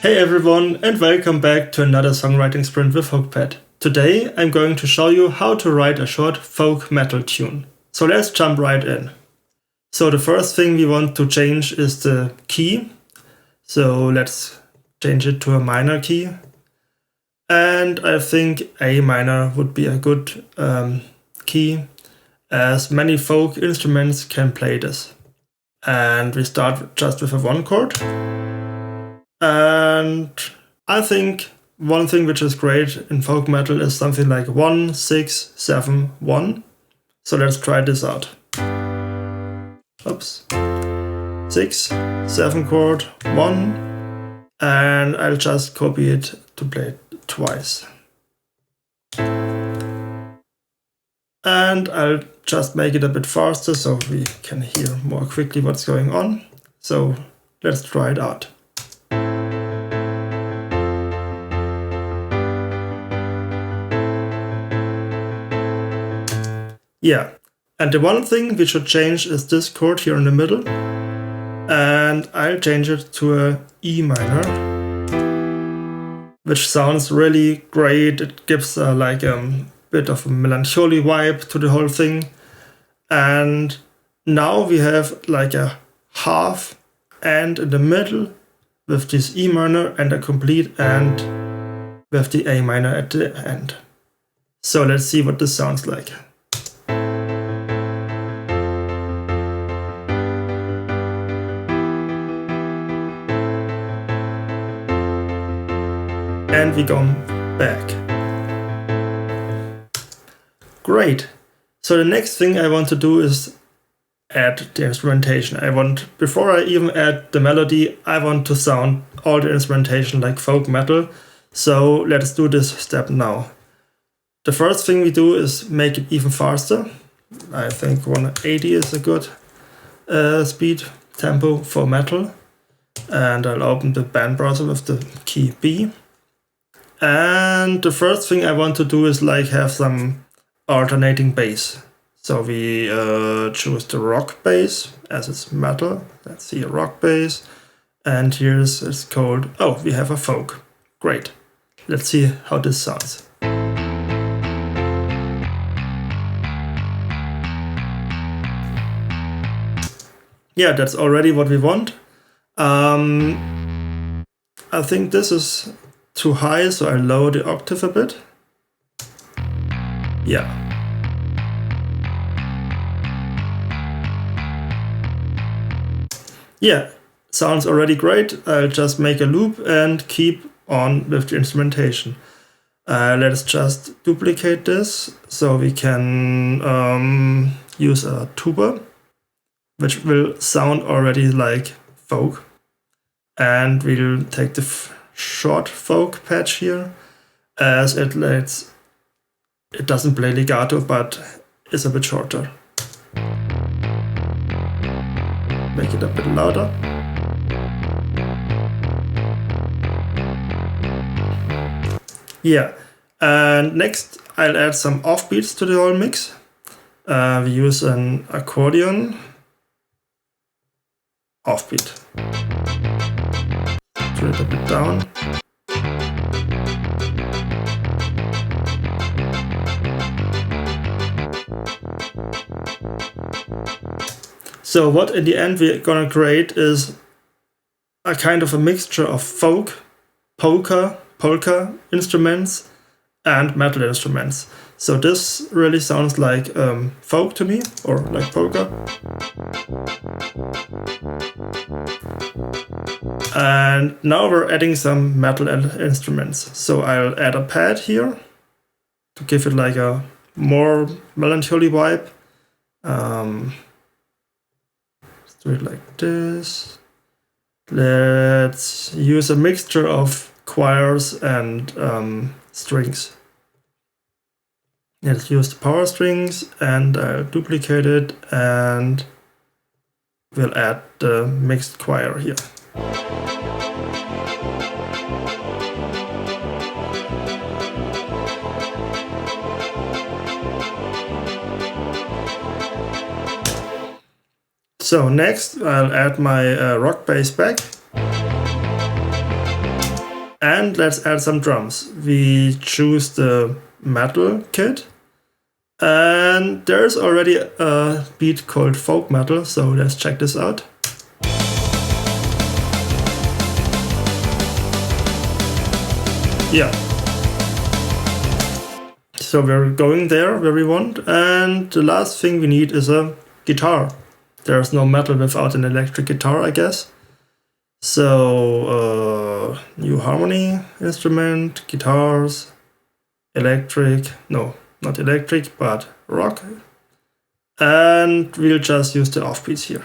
Hey everyone, and welcome back to another Songwriting Sprint with Hookpad. Today I'm going to show you how to write a short folk metal tune. So let's jump right in. So the first thing we want to change is the key. So let's change it to a minor key. And I think A minor would be a good key, as many folk instruments can play this. And we start just with a 1 chord. And I think one thing which is great in folk metal is something like 1, 6, 7, 1. So let's try this out. Oops. 6, 7 chord, 1. And I'll just copy it to play it twice. And I'll just make it a bit faster so we can hear more quickly what's going on. So let's try it out. Yeah, and the one thing we should change is this chord here in the middle. And I'll change it to a E minor, which sounds really great. It gives like a bit of a melancholy vibe to the whole thing. And now we have like a half end in the middle with this E minor and a complete end with the A minor at the end. So let's see what this sounds like. And we go back. Great. So the next thing I want to do is add the instrumentation. Before I even add the melody, I want to sound all the instrumentation like folk metal. So let's do this step now. The first thing we do is make it even faster. I think 180 is a good speed tempo for metal. And I'll open the band browser with the key B. And the first thing I want to do is like have some alternating bass. So we choose the rock bass as it's metal. Let's see, a rock bass. And here's it's called, oh, we have a folk. Great. Let's see how this sounds. Yeah, that's already what we want. I think this is too high, so I lower the octave a bit. Yeah. Yeah, sounds already great. I'll just make a loop and keep on with the instrumentation. Let's just duplicate this so we can use a tuba, which will sound already like folk. And we'll take the short folk patch here, as it doesn't play legato, but is a bit shorter. Make it a bit louder. Yeah, and next I'll add some offbeats to the whole mix. We use an accordion offbeat. Turn it a bit down. So what in the end we're gonna create is a kind of a mixture of folk, polka instruments and metal instruments. So this really sounds like folk to me, or like polka. And now we're adding some metal instruments. So I'll add a pad here to give it like a more melancholy vibe. Let's do it like this. Let's use a mixture of choirs and strings. Let's use the power strings, and I'll duplicate it, and we'll add the mixed choir here. So next I'll add my rock bass back. And let's add some drums. We choose the metal kit. And there's already a beat called folk metal, so let's check this out. Yeah. So we're going there where we want. And the last thing we need is a guitar. There's no metal without an electric guitar, I guess. So, new harmony instrument, guitars, electric, no, not electric, but rock. And we'll just use the offbeats here.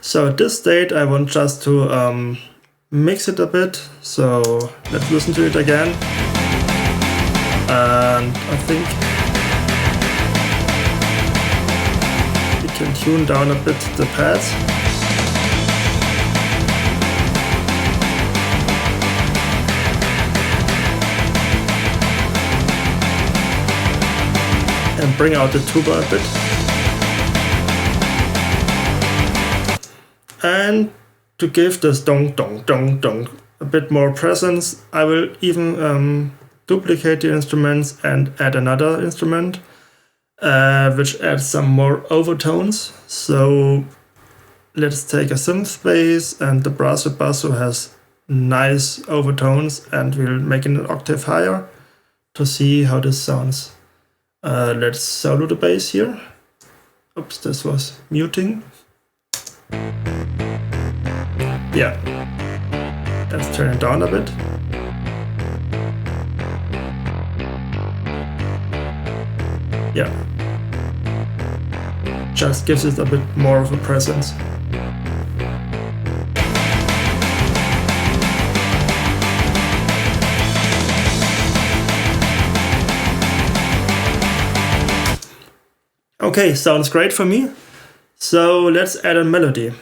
So at this state, I want just to mix it a bit. So let's listen to it again. And I think we can tune down a bit the pads. And bring out the tuba a bit. And to give this dong dong dong dong a bit more presence, I will even duplicate the instruments and add another instrument, which adds some more overtones. So let's take a synth bass, and the brasso basso has nice overtones, and we'll make it an octave higher to see how this sounds. Let's solo the bass here. Oops, this was muting. Yeah, let's turn it down a bit. Yeah, just gives it a bit more of a presence. Okay, sounds great for me. So let's add a melody.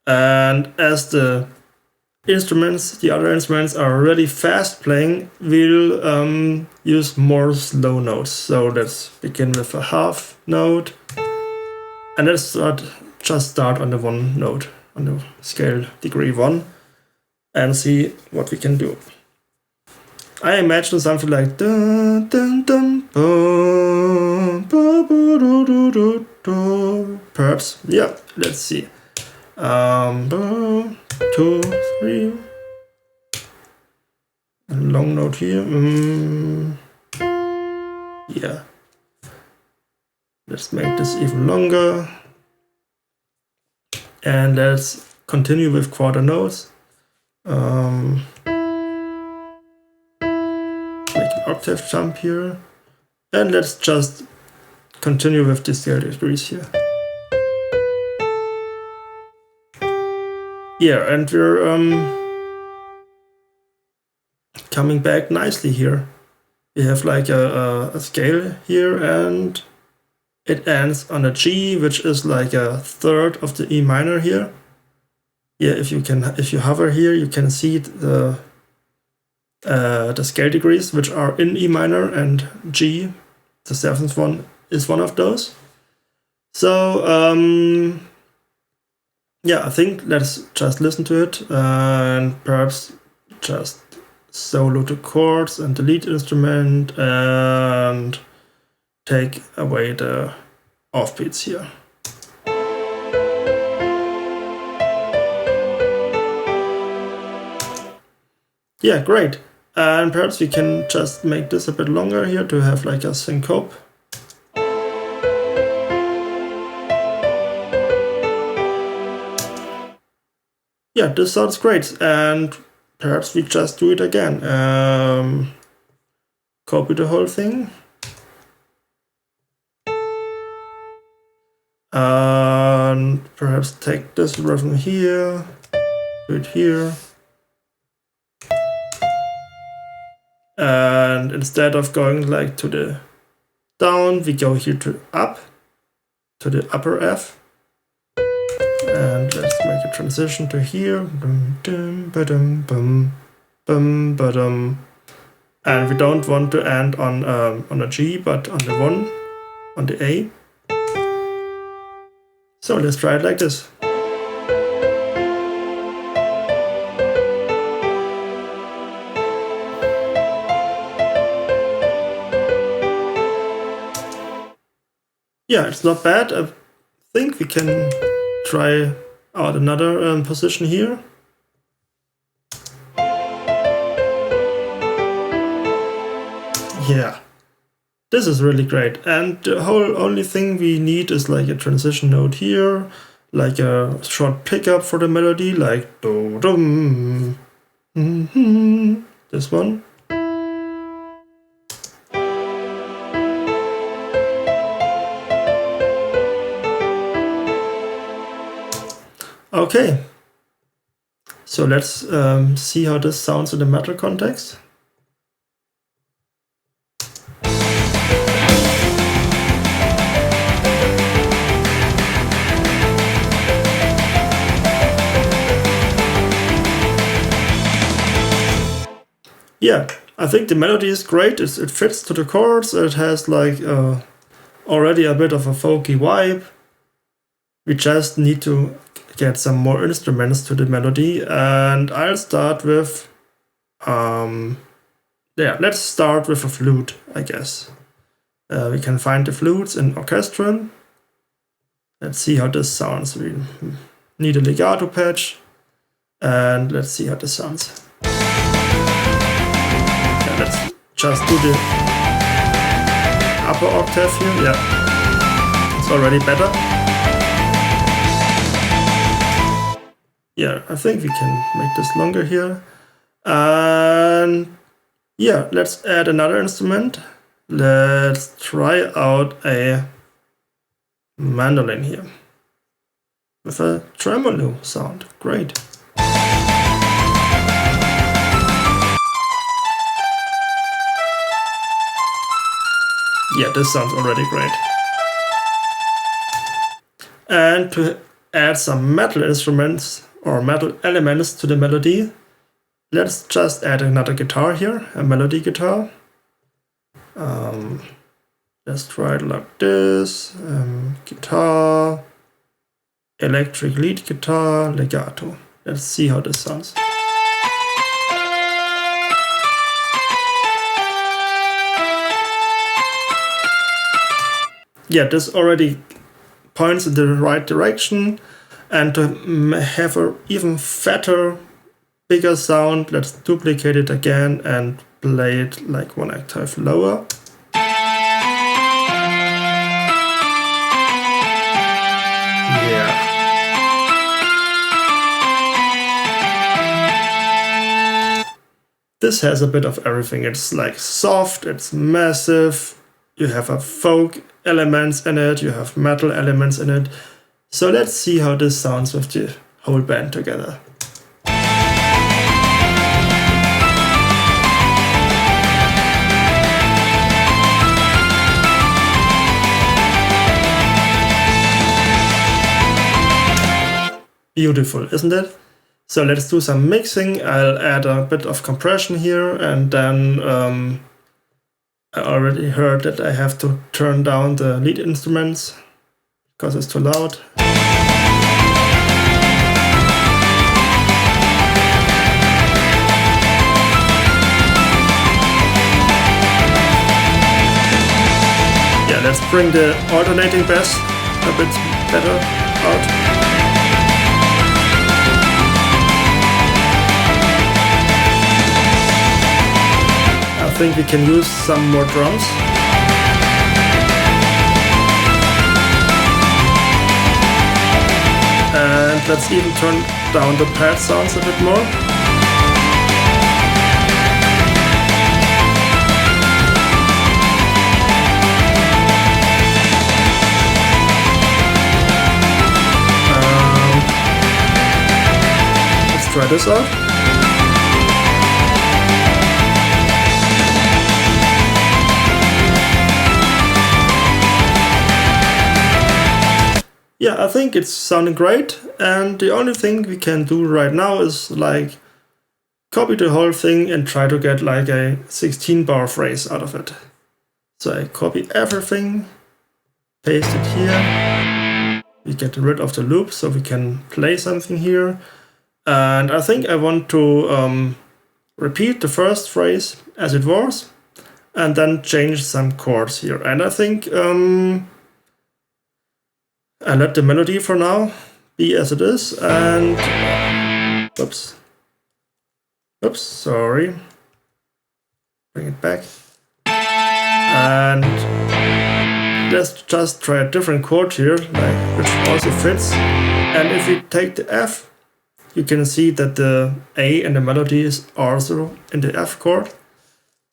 And as the other instruments are really fast playing, we'll use more slow notes. So let's begin with a half note. And let's just start on the one note, on the scale degree 1, and see what we can do. I imagine something like dun, dun, dun, boom, boom, boom, boom, boom, boom. Perhaps, yeah, let's see. 2, 3. A long note here. Yeah. Let's make this even longer. And let's continue with quarter notes. Make an octave jump here. And let's just continue with the scale degrees here. Yeah, and we're coming back nicely here. We have like a scale here, and it ends on a G, which is like a third of the E minor here. Yeah, if you hover here, you can see the scale degrees, which are in E minor, and G, the 7th one, is one of those. So yeah, I think let's just listen to it and perhaps just solo the chords and the lead instrument and take away the offbeats here. Yeah, great. And perhaps we can just make this a bit longer here to have like a syncope. Yeah, this sounds great, and perhaps we just do it again. Copy the whole thing. And perhaps take this rhythm here, do it here. And instead of going like to the down, we go here to up, to the upper F. And let's make a transition to here. And we don't want to end on a G, but on the 1, on the A. So let's try it like this. Yeah, it's not bad. I think we can try out another position here. Yeah, this is really great. And the whole only thing we need is like a transition note here, like a short pickup for the melody, like do dum, this one. Okay, so let's see how this sounds in the metal context. Yeah, I think the melody is great. It fits to the chords. It has like already a bit of a folky vibe. We just need to get some more instruments to the melody, and I'll start with let's start with a flute, I guess. We can find the flutes in orchestral. Let's see how this sounds. We need a legato patch, and let's see how this sounds. Yeah, let's just do the upper octave here. Yeah, it's already better. Yeah, I think we can make this longer here. And yeah, let's add another instrument. Let's try out a mandolin here with a tremolo sound. Great. Yeah, this sounds already great. And to add some metal instruments or metal elements to the melody, let's just add another guitar here, a melody guitar. Let's try it like this. Guitar, electric lead guitar, legato. Let's see how this sounds. Yeah, this already points in the right direction. And to have an even fatter, bigger sound, let's duplicate it again and play it like one octave lower. Yeah. This has a bit of everything. It's like soft, it's massive, you have a folk elements in it, you have metal elements in it. So let's see how this sounds with the whole band together. Beautiful, isn't it? So let's do some mixing. I'll add a bit of compression here, and then I already heard that I have to turn down the lead instruments because it's too loud. Yeah, let's bring the alternating bass a bit better out. I think we can use some more drums. And let's even turn down the pad sounds a bit more. Let's try this out. Yeah, I think it's sounding great, and the only thing we can do right now is like copy the whole thing and try to get like a 16-bar phrase out of it. So I copy everything, paste it here. We get rid of the loop so we can play something here. And I think I want to repeat the first phrase as it was and then change some chords here. And I think I let the melody for now be as it is, and oops, sorry, bring it back, and let's just try a different chord here, like, which also fits. And if we take the F, you can see that the A and the melody is also in the F chord.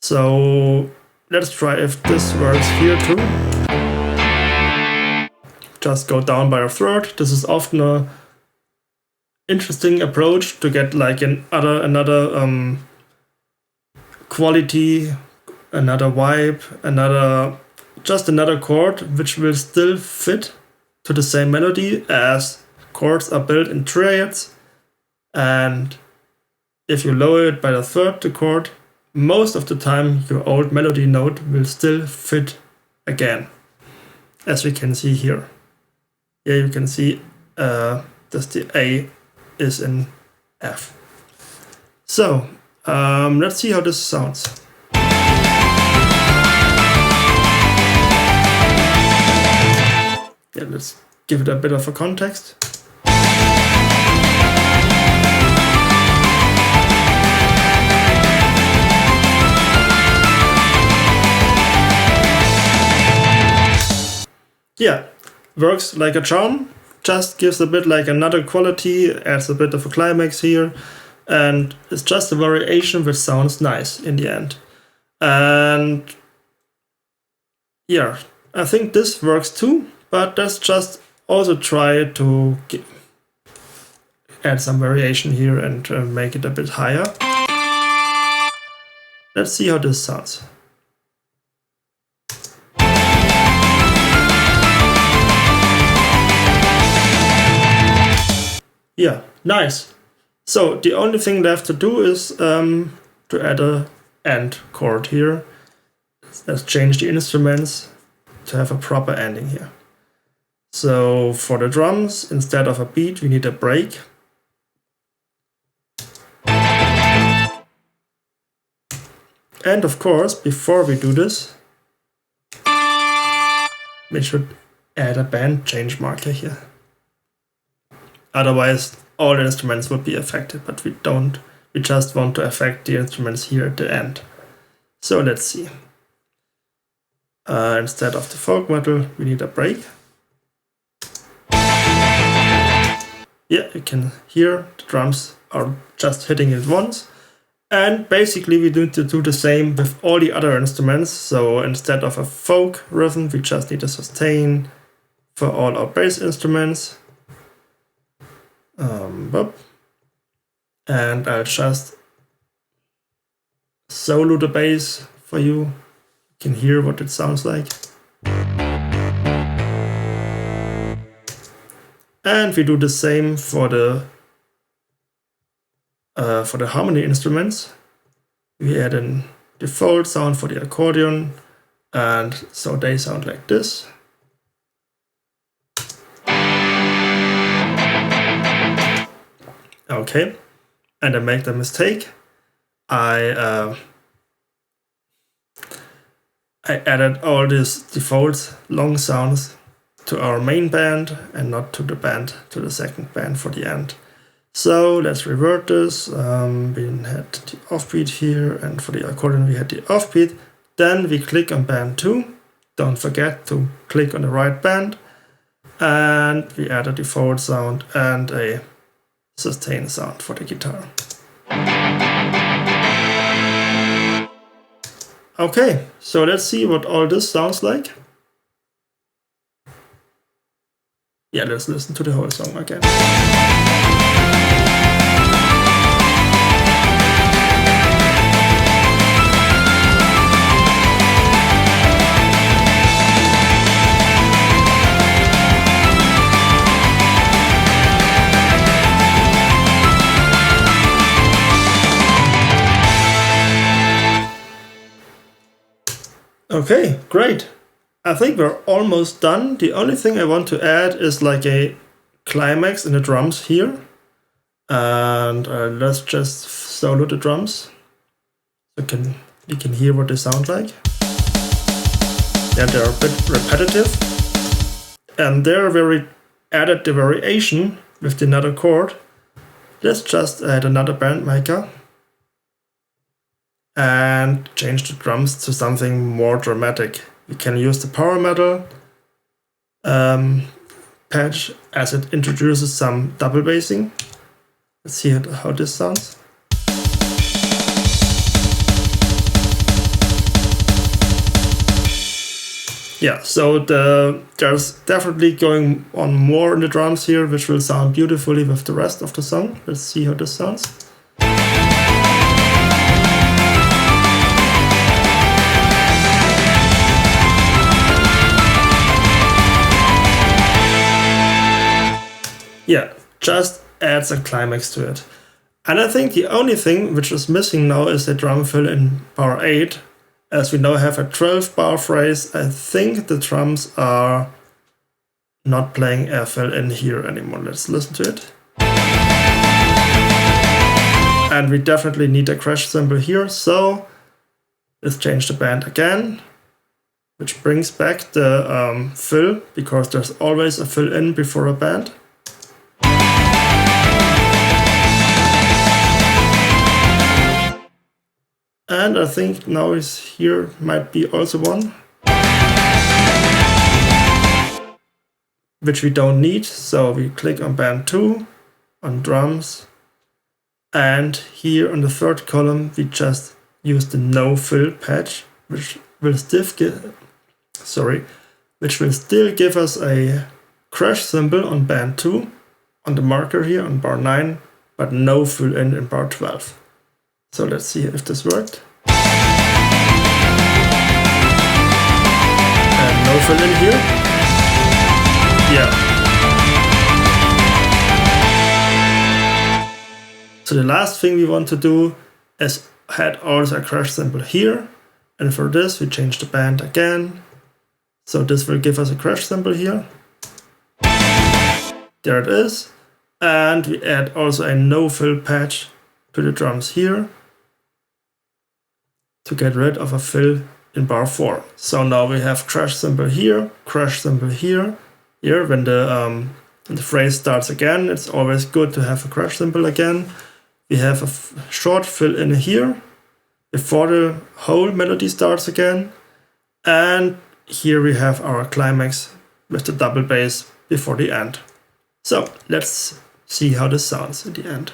So let's try if this works here too. Just go down by a third. This is often a interesting approach to get like another quality, another vibe, another chord which will still fit to the same melody, as chords are built in triads. And if you lower it by a third, the chord, most of the time your old melody note will still fit again, as we can see here. Here you can see that the A is in F. So let's see how this sounds. Yeah, let's give it a bit of a context. Yeah, works like a charm, just gives a bit like another quality, adds a bit of a climax here, and it's just a variation which sounds nice in the end. And yeah, I think this works too, but let's just also try to add some variation here and make it a bit higher. Let's see how this sounds. Yeah, nice. So the only thing left to do is to add a end chord here. Let's change the instruments to have a proper ending here. So for the drums, instead of a beat, we need a break. And of course, before we do this, we should add a band change marker here. Otherwise, all the instruments would be affected, but we don't. We just want to affect the instruments here at the end. So let's see. Instead of the folk metal, we need a break. Yeah, you can hear the drums are just hitting it once. And basically we need to do the same with all the other instruments. So instead of a folk rhythm, we just need a sustain for all our bass instruments. And I'll just solo the bass for you. You can hear what it sounds like. And we do the same for the harmony instruments. We add a default sound for the accordion, and so they sound like this. Okay, and I make the mistake. I added all these default long sounds to our main band and not to the second band for the end. So let's revert this. We had the offbeat here, and for the accordion we had the offbeat. Then we click on band 2. Don't forget to click on the right band. And we add a default sound and a sustain sound for the guitar. Okay, so let's see what all this sounds like. Yeah, let's listen to the whole song again. Okay, great. I think we're almost done. The only thing I want to add is like a climax in the drums here. And let's just solo the drums. So you can hear what they sound like. Yeah, they're a bit repetitive. And there we added the variation with another chord. Let's just add another band maker and change the drums to something more dramatic. We can use the power metal patch as it introduces some double bassing. Let's see how this sounds. Yeah, so there's definitely going on more in the drums here, which will sound beautifully with the rest of the song. Let's see how this sounds. Yeah, just adds a climax to it. And I think the only thing which is missing now is a drum fill in bar 8. As we now have a 12 bar phrase, I think the drums are not playing air fill in here anymore. Let's listen to it. And we definitely need a crash cymbal here, so let's change the band again, which brings back the fill, because there's always a fill in before a band. And I think now here might be also one, which we don't need. So we click on band 2, on drums, and here on the third column we just use the no fill patch, which will still give us a crash cymbal on band 2, on the marker here on bar 9, but no fill in bar 12. So let's see if this worked. And no fill in here. Yeah. So the last thing we want to do is add also a crash cymbal here. And for this we change the band again. So this will give us a crash cymbal here. There it is. And we add also a no fill patch to the drums here, to get rid of a fill in bar 4. So now we have crash cymbal here, crash cymbal here. Here, when the phrase starts again, it's always good to have a crash cymbal again. We have a short fill in here before the whole melody starts again. And here we have our climax with the double bass before the end. So let's see how this sounds at the end.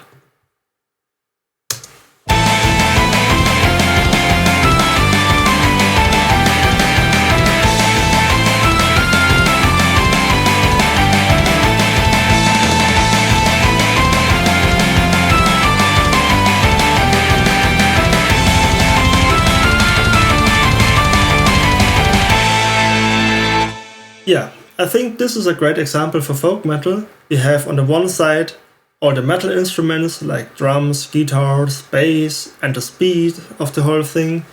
Yeah, I think this is a great example for folk metal. We have on the one side all the metal instruments like drums, guitars, bass, and the speed of the whole thing.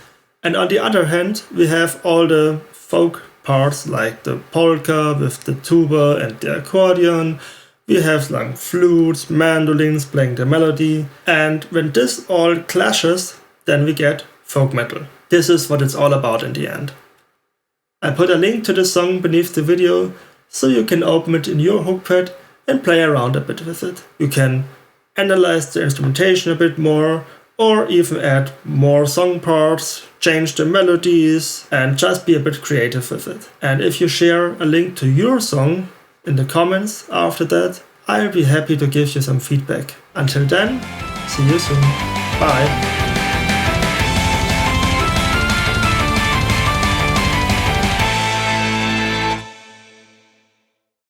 And on the other hand, we have all the folk parts like the polka with the tuba and the accordion. We have like flutes, mandolins playing the melody. And when this all clashes, then we get folk metal. This is what it's all about in the end. I put a link to the song beneath the video, so you can open it in your Hookpad and play around a bit with it. You can analyze the instrumentation a bit more, or even add more song parts, change the melodies, and just be a bit creative with it. And if you share a link to your song in the comments after that, I'll be happy to give you some feedback. Until then, see you soon. Bye.